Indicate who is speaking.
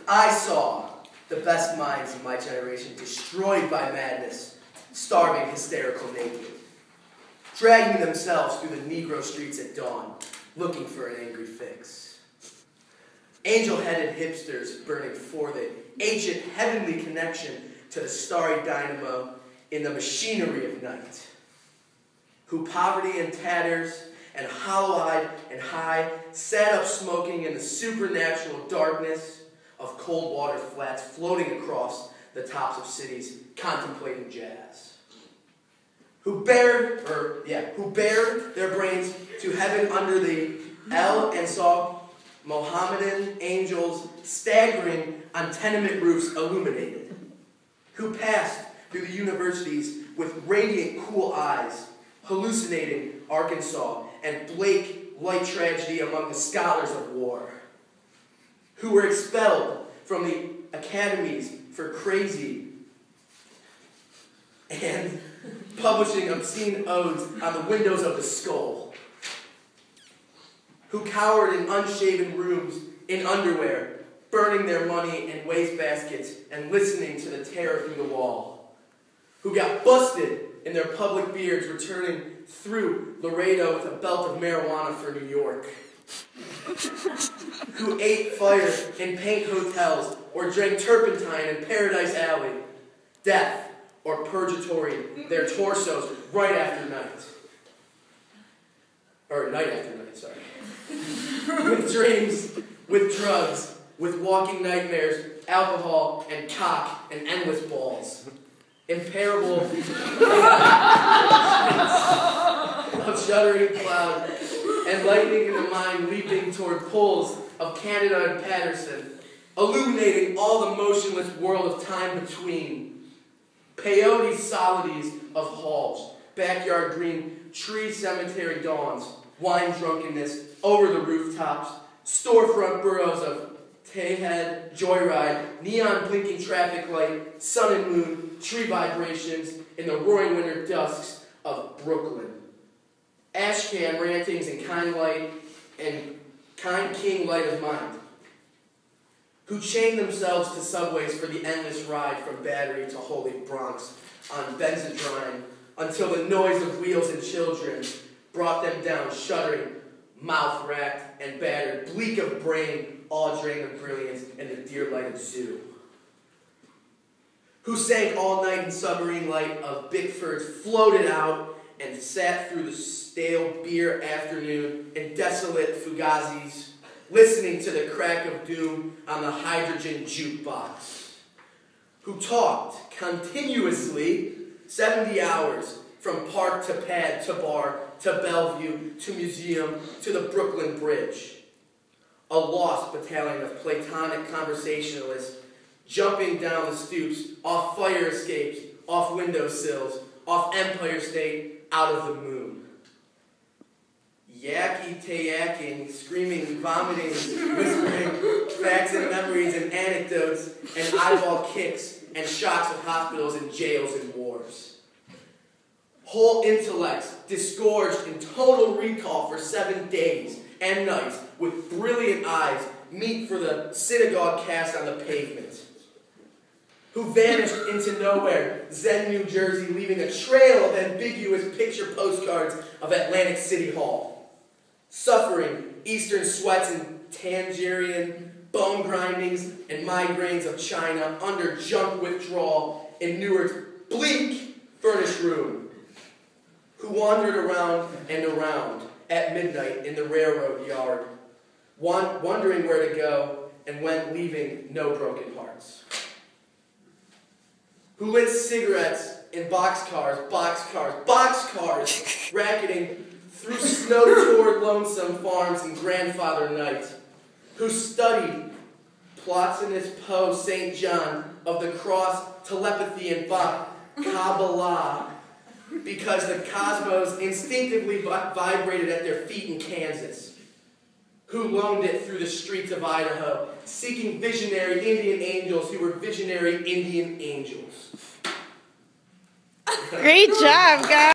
Speaker 1: I saw the best minds of my generation destroyed by madness, starving, hysterical, naked, dragging themselves through the Negro streets at dawn, looking for an angry fix. Angel-headed hipsters burning for the ancient heavenly connection to the starry dynamo in the machinery of night, who poverty and tatters and hollow-eyed and high sat up smoking in the supernatural darkness of cold water flats floating across the tops of cities, contemplating jazz. Who bared their brains to heaven under the L and saw Mohammedan angels staggering on tenement roofs illuminated. Who passed through the universities with radiant, cool eyes, hallucinating Arkansas and Blake light tragedy among the scholars of war. Who were expelled from the academies for crazy and publishing obscene odes on the windows of the skull. Who cowered in unshaven rooms in underwear, burning their money in wastebaskets and listening to the terror through the wall. Who got busted in their public beards returning through Laredo with a belt of marijuana for New York. Who ate fire in paint hotels or drank turpentine in Paradise Alley. Death or purgatory their torsos right after night. Or night after night, sorry. With dreams, with drugs, with walking nightmares, alcohol and cock and endless balls. Imparable of shuddering cloud and lightning in the mind leaping toward poles of Canada and Patterson, illuminating all the motionless world of time between. Peyote solidities of halls, backyard green, tree cemetery dawns, wine drunkenness over the rooftops, storefront burrows of Tayhead, Joyride, neon blinking traffic light, sun and moon, tree vibrations in the roaring winter dusks of Brooklyn. Ashcan rantings and kind king light of mind, who chained themselves to subways for the endless ride from Battery to Holy Bronx on Benzodrine until the noise of wheels and children brought them down, shuddering, mouth-racked and battered, bleak of brain, all drained of brilliance in the deer-lighted zoo. Who sank all night in submarine light of Bickford's, floated out and sat through the stale beer afternoon in desolate fugazis, listening to the crack of doom on the hydrogen jukebox. Who talked continuously 70 hours from park to pad to bar to Bellevue to museum to the Brooklyn Bridge. A lost battalion of platonic conversationalists jumping down the stoops, off fire escapes, off windowsills, off Empire State, out of the moon. Yakking, screaming, vomiting, whispering, facts and memories and anecdotes and eyeball kicks and shocks of hospitals and jails and wars. Whole intellects disgorged in total recall for 7 days and nights with brilliant eyes meet for the synagogue cast on the pavement. Who vanished into nowhere, Zen, New Jersey, leaving a trail of ambiguous picture postcards of Atlantic City Hall. Suffering, eastern sweats and Tangerian, bone grindings and migraines of China under junk withdrawal in Newark's bleak furnished room. Who wandered around and around at midnight in the railroad yard, wondering where to go and when leaving no broken hearts. Who lit cigarettes in boxcars, racketing through snow-toured lonesome farms in grandfather night. Who studied Plotinus Poe, St. John of the Cross, telepathy, and Kabbalah, because the cosmos instinctively vibrated at their feet in Kansas. Who loaned it through the streets of Idaho, seeking visionary Indian angels who were visionary Indian angels.
Speaker 2: Great job, guys.